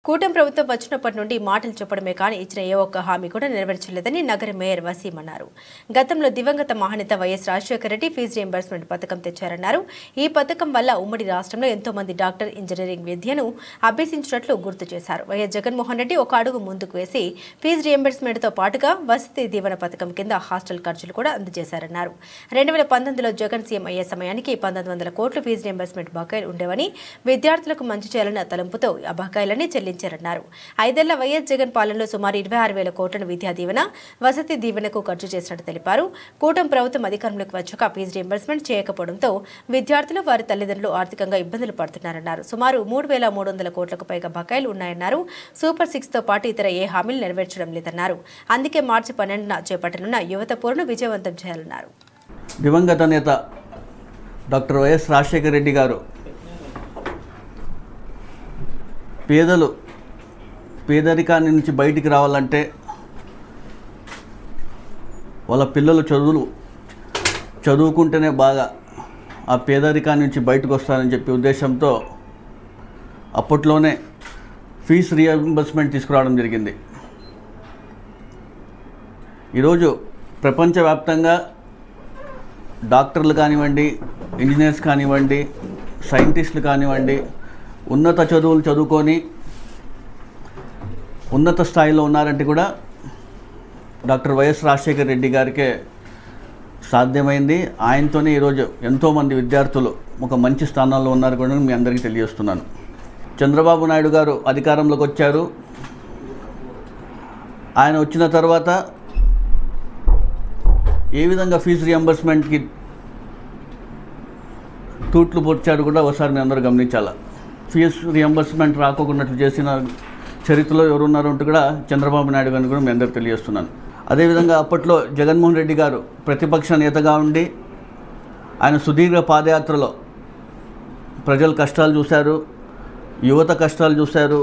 కూటమి ప్రభుత్వం వచ్చినప్పటి నుండి మాటలు చెప్పడమే కానీ ఇచ్చిన ఏ ఒక్క హామీ కూడా నెరవేర్చలేదని నగర మేయర్ వసీం అన్నారు. గతంలో దివంగత మహానేత వైఎస్ రాజశేఖర రెడ్డి ఫీజు రీయింబర్స్మెంట్ పథకం తెచ్చారన్నారు. ఈ పథకం వల్ల ఉమ్మడి రాష్ట్రంలో ఎంతో మంది డాక్టర్, ఇంజనీరింగ్ విద్యను అభ్యసించినట్లు గుర్తు చేశారు. వైఎస్ జగన్మోహన్ రెడ్డి ఒక అడుగు ముందుకు వేసి ఫీజు రీయింబర్స్మెంట్తో పాటుగా వసతి దీవెన పథకం కింద హాస్టల్ ఖర్చులు కూడా అందజేశారన్నారు. 2019లో జగన్ సీఎం అయ్యే సమయానికి 1900 కోట్లు ఫీజు రీయింబర్స్మెంట్ బకాయిలు ఉండేవని, విద్యార్థులకు మంచి చేయాలన్న తలంపుతో ఆ బకాయిలని చెల్లించారన్నారు. 5 ఏళ్ల వైఎస్ జగన్ పాలనలో సుమారు 26,000 కోట్లను విద్యా దీవెన, వసతి దీవెనకు ఖర్చు చేసినట్టు తెలిపారు. కూటమి ప్రభుత్వం అధికారంలోకి వచ్చాక ఫీజు రీయింబర్స్మెంట్ చేయకపోవడంతో విద్యార్థులు, వారి తల్లిదండ్రులు ఆర్థికంగా ఇబ్బందులు పడుతున్నారన్నారు. సుమారు 3,300 కోట్లకు పైగా బకాయిలు ఉన్నాయన్నారు. సూపర్ 6తో పాటు ఇతర ఏ హామీలు నెరవేర్చడం లేదన్నారు. అందుకే మార్చి 12న చేపట్టనున్న యువత పోరును విజయవంతం చేయాలన్నారు. దివంగత నేత డాక్టర్ వైఎస్ రాజశేఖర రెడ్డి గారు పేదరికాన్ని నుంచి బయటికి రావాలంటే వాళ్ళ పిల్లలు చదువుకుంటేనే బాగా ఆ పేదరికాన్ని నుంచి బయటకు వస్తారని చెప్పే ఉద్దేశంతో అప్పట్లోనే ఫీజు రీయింబర్స్మెంట్ తీసుకురావడం జరిగింది. ఈరోజు ప్రపంచవ్యాప్తంగా డాక్టర్లు కానివ్వండి, ఇంజనీర్స్ కానివ్వండి, సైంటిస్టులు కానివ్వండి, ఉన్నత చదువులు చదువుకొని ఉన్నత స్థాయిలో ఉన్నారంటే కూడా డాక్టర్ వైఎస్ రాజశేఖర రెడ్డి గారికే సాధ్యమైంది. ఆయనతోనే ఈరోజు ఎంతోమంది విద్యార్థులు ఒక మంచి స్థానాల్లో ఉన్నారు కూడా మీ అందరికీ తెలియజేస్తున్నాను. చంద్రబాబు నాయుడు గారు అధికారంలోకి వచ్చారు. ఆయన వచ్చిన తర్వాత ఏ విధంగా ఫీజు రీయింబర్స్మెంట్కి తూట్లు పొడిచారు కూడా ఒకసారి మీ అందరూ గమనించాలి. ఫీజు రీయింబర్స్మెంట్ రాకోకున్నట్లు చేసిన చరిత్రలో ఎవరున్నారో అంటూ కూడా చంద్రబాబు నాయుడు గారిని కూడా మీ అందరికీ తెలియజేస్తున్నాను. అదేవిధంగా అప్పట్లో జగన్మోహన్ రెడ్డి గారు ప్రతిపక్ష నేతగా ఉండి ఆయన సుదీర్ఘ పాదయాత్రలో ప్రజల కష్టాలు చూశారు, యువత కష్టాలు చూశారు,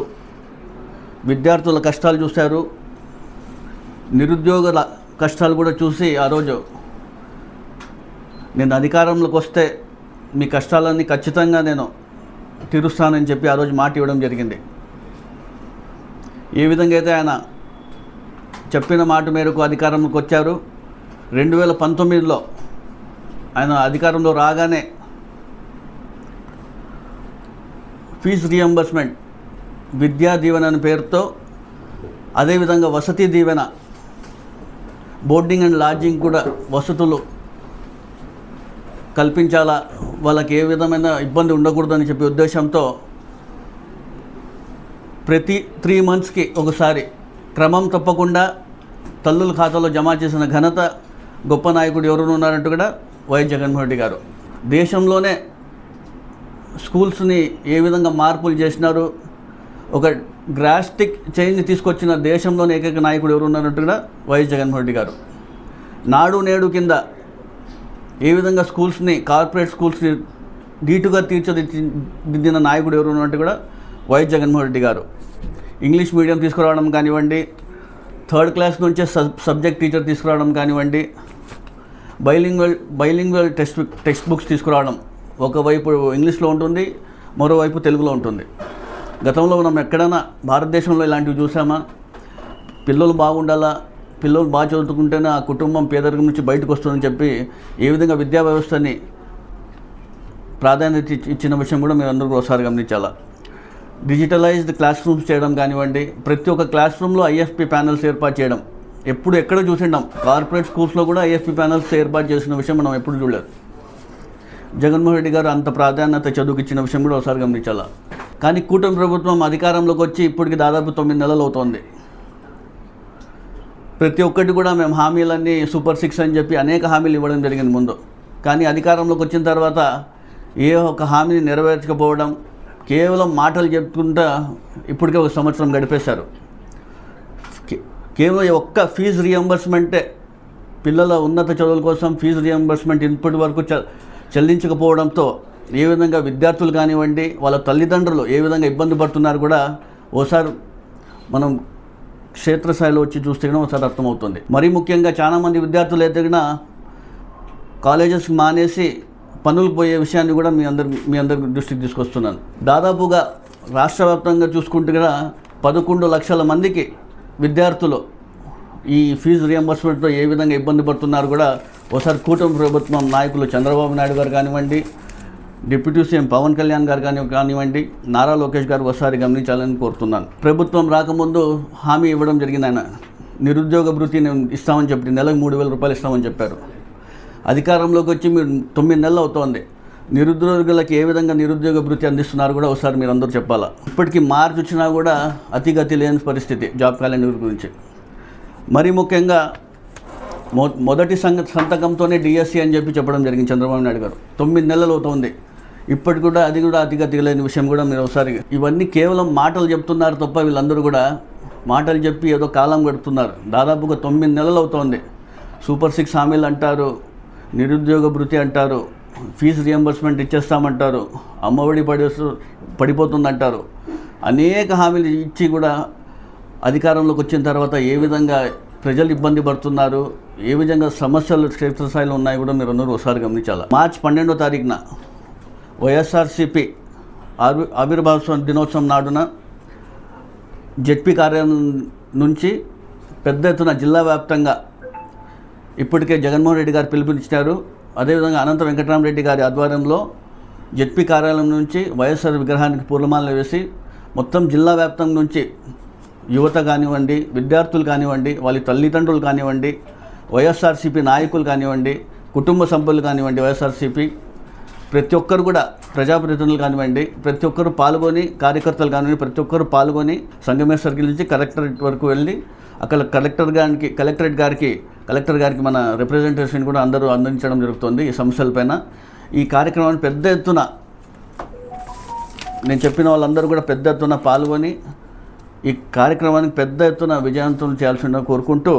విద్యార్థుల కష్టాలు చూశారు, నిరుద్యోగుల కష్టాలు కూడా చూసి ఆ రోజు నేను అధికారంలోకి వస్తే మీ కష్టాలన్నీ ఖచ్చితంగా నేను తీరుస్తానని చెప్పి ఆ రోజు మాట ఇవ్వడం జరిగింది. ఏ విధంగా అయితే ఆయన చెప్పిన మాట మేరకు అధికారంలోకి వచ్చారు. 2019లో ఆయన అధికారంలో రాగానే ఫీజు రీయింబర్స్మెంట్, విద్యా దీవెన అనే పేరుతో, అదేవిధంగా Vasathi Deevena, boarding and lodging కూడా వసతులు కల్పించాలా, వాళ్ళకి ఏ విధమైన ఇబ్బంది ఉండకూడదని చెప్పే ఉద్దేశంతో ప్రతి 3 మంత్స్కి ఒకసారి క్రమం తప్పకుండా తల్లుల ఖాతాలో జమ చేసిన ఘనత గొప్ప నాయకుడు ఎవరు ఉన్నారంటూ కూడా వైఎస్ జగన్మోహన్ రెడ్డి గారు. దేశంలోనే స్కూల్స్ని ఏ విధంగా మార్పులు చేసినారు, ఒక డ్రాస్టిక్ చేంజ్ తీసుకొచ్చిన దేశంలోనే ఏకైక నాయకుడు ఎవరు ఉన్నారంటూ కూడా వైఎస్ జగన్మోహన్ రెడ్డి గారు. నాడు నేడు కింద ఏ విధంగా స్కూల్స్ని, కార్పొరేట్ స్కూల్స్ని ధీటుగా తీర్చిదిద్దిన నాయకుడు ఎవరు ఉన్నట్టు కూడా వైఎస్ జగన్మోహన్ రెడ్డి గారు. ఇంగ్లీష్ మీడియం తీసుకురావడం కానివ్వండి, 3rd క్లాస్ నుంచే సబ్జెక్ట్ టీచర్ తీసుకురావడం కానివ్వండి, బైలింగ్వల్ టెక్స్ట్ బుక్స్ తీసుకురావడం, ఒకవైపు ఇంగ్లీష్లో ఉంటుంది, మరోవైపు తెలుగులో ఉంటుంది. గతంలో మనం ఎక్కడైనా భారతదేశంలో ఇలాంటివి చూసామా? పిల్లలు బాగుండాలా, పిల్లలు బాగా చదువుకుంటేనే ఆ కుటుంబం పేదరికం నుంచి బయటకు వస్తుందని చెప్పి ఏ విధంగా విద్యా వ్యవస్థని ప్రాధాన్యత ఇచ్చిన విషయం కూడా మీరు అందరూ ఒకసారి గమనించాలా. డిజిటలైజ్డ్ క్లాస్ రూమ్స్ చేయడం కానివ్వండి, ప్రతి ఒక్క క్లాస్ రూమ్లో ఐఎఫ్పి ప్యానల్స్ ఏర్పాటు చేయడం ఎక్కడ చూసిండాం. కార్పొరేట్ స్కూల్స్లో కూడా ఐఎఫ్పి ప్యానల్స్ ఏర్పాటు చేసిన విషయం మనం ఎప్పుడు చూడలేదు. జగన్మోహన్ రెడ్డి గారు అంత ప్రాధాన్యత చదువుకి ఇచ్చిన విషయం కూడా ఒకసారి గమనించాలా. కానీ కూటమి ప్రభుత్వం అధికారంలోకి వచ్చి ఇప్పటికి దాదాపు 9 నెలలు అవుతోంది. ప్రతి ఒక్కటి కూడా మేము హామీలన్నీ సూపర్ 6 అని చెప్పి అనేక హామీలు ఇవ్వడం జరిగింది ముందు. కానీ అధికారంలోకి వచ్చిన తర్వాత ఏ ఒక్క హామీని నెరవేర్చకపోవడం, కేవలం మాటలు చెప్పుకుంటా ఇప్పటికే 1 సంవత్సరం గడిపేశారు. కేవలం ఒక్క ఫీజు రీయింబర్స్మెంటే, పిల్లల ఉన్నత చదువుల కోసం ఫీజు రీయింబర్స్మెంట్ ఇప్పటి వరకు చెల్లించకపోవడంతో ఏ విధంగా విద్యార్థులు కానివ్వండి, వాళ్ళ తల్లిదండ్రులు ఏ విధంగా ఇబ్బంది పడుతున్నారు కూడా ఓసారి మనం క్షేత్రస్థాయిలో వచ్చి చూస్తే కూడా ఒకసారి అర్థమవుతుంది. మరీ ముఖ్యంగా చాలామంది విద్యార్థులు అయితే కూడా కాలేజెస్ మానేసి పనులకు పోయే విషయాన్ని కూడా మీ అందరి దృష్టికి తీసుకొస్తున్నాను. దాదాపుగా రాష్ట్ర వ్యాప్తంగా చూసుకుంటే కూడా 11 లక్షల మందికి విద్యార్థులు ఈ ఫీజు రియంబర్స్మెంట్తో ఏ విధంగా ఇబ్బంది పడుతున్నారు కూడా ఒకసారి కూటమి ప్రభుత్వం నాయకులు చంద్రబాబు నాయుడు గారు కానివ్వండి, డిప్యూటీ సీఎం పవన్ కళ్యాణ్ గారు కానివ్వండి, నారా లోకేష్ గారు ఒకసారి గమనించాలని కోరుతున్నాను. ప్రభుత్వం రాకముందు హామీ ఇవ్వడం జరిగింది. ఆయన నిరుద్యోగ భృతి ఇస్తామని చెప్పి నెలకు 3,000 రూపాయలు ఇస్తామని చెప్పారు. అధికారంలోకి వచ్చి మీరు 9 నెలలు అవుతోంది. నిరుద్యోగులకు ఏ విధంగా నిరుద్యోగ భృతి అందిస్తున్నారు కూడా ఒకసారి మీరు అందరూ చెప్పాలా. ఇప్పటికీ మార్చి వచ్చినా కూడా అతిగతి లేని పరిస్థితి జాబ్ క్యాలెండర్ గురించి. మరీ ముఖ్యంగా మొదటి సంతకంతోనే డిఎస్సి అని చెప్పడం జరిగింది చంద్రబాబు నాయుడు గారు. 9 నెలలు అవుతుంది. ఇప్పటి కూడా అది కూడా అతిగతి లేని విషయం కూడా మీరు ఒకసారి. ఇవన్నీ కేవలం మాటలు చెప్తున్నారు తప్ప వీళ్ళందరూ కూడా మాటలు చెప్పి ఏదో కాలం గడుపుతున్నారు. దాదాపుగా 9 నెలలు అవుతోంది. సూపర్ 6 హామీలు అంటారు, నిరుద్యోగ భృతి అంటారు, ఫీజు రియంబర్స్మెంట్ ఇచ్చేస్తామంటారు, అమ్మఒడి పడిపోతుందంటారు. అనేక హామీలు ఇచ్చి కూడా అధికారంలోకి వచ్చిన తర్వాత ఏ విధంగా ప్రజలు ఇబ్బంది పడుతున్నారు, ఏ విధంగా సమస్యలు క్షేత్రస్థాయిలో ఉన్నాయి కూడా మీరు అందరూ ఒకసారి గమనించాలి. మార్చి 12వ తారీఖున వైఎస్ఆర్సీపీ ఆవిర్భావ దినోత్సవం నాడున జెడ్పీ కార్యాలయం నుంచి పెద్ద ఎత్తున జిల్లా వ్యాప్తంగా ఇప్పటికే జగన్మోహన్ రెడ్డి గారు పిలుపునిచ్చారు. అదేవిధంగా అనంత వెంకటరామరెడ్డి గారి ఆధ్వర్యంలో జెడ్పీ కార్యాలయం నుంచి వైఎస్ఆర్ విగ్రహానికి పూలమాలలు వేసి మొత్తం జిల్లా వ్యాప్తం నుంచి యువత కానివ్వండి, విద్యార్థులు కానివ్వండి, వాళ్ళ తల్లిదండ్రులు కానివ్వండి, వైఎస్ఆర్సీపీ నాయకులు కానివ్వండి, కుటుంబ సభ్యులు కానివ్వండి, వైఎస్ఆర్సీపీ ప్రతి ఒక్కరు కూడా ప్రజాప్రతినిధులు కానివ్వండి, ప్రతి ఒక్కరు పాల్గొని, కార్యకర్తలు కానివ్వండి, ప్రతి ఒక్కరు పాల్గొని సంగమేశ్వర సర్కిల్ నుంచి కలెక్టరేట్ వరకు వెళ్ళి అక్కడ కలెక్టర్ గారికి మన రిప్రజెంటేషన్ కూడా అందరూ అందించడం జరుగుతుంది ఈ సమస్యలపైన. ఈ కార్యక్రమాన్ని పెద్ద ఎత్తున నేను చెప్పిన వాళ్ళందరూ కూడా పెద్ద ఎత్తున పాల్గొని ఈ కార్యక్రమానికి పెద్ద ఎత్తున విజయవంతం చేయాల్సిందిగా కోరుకుంటూ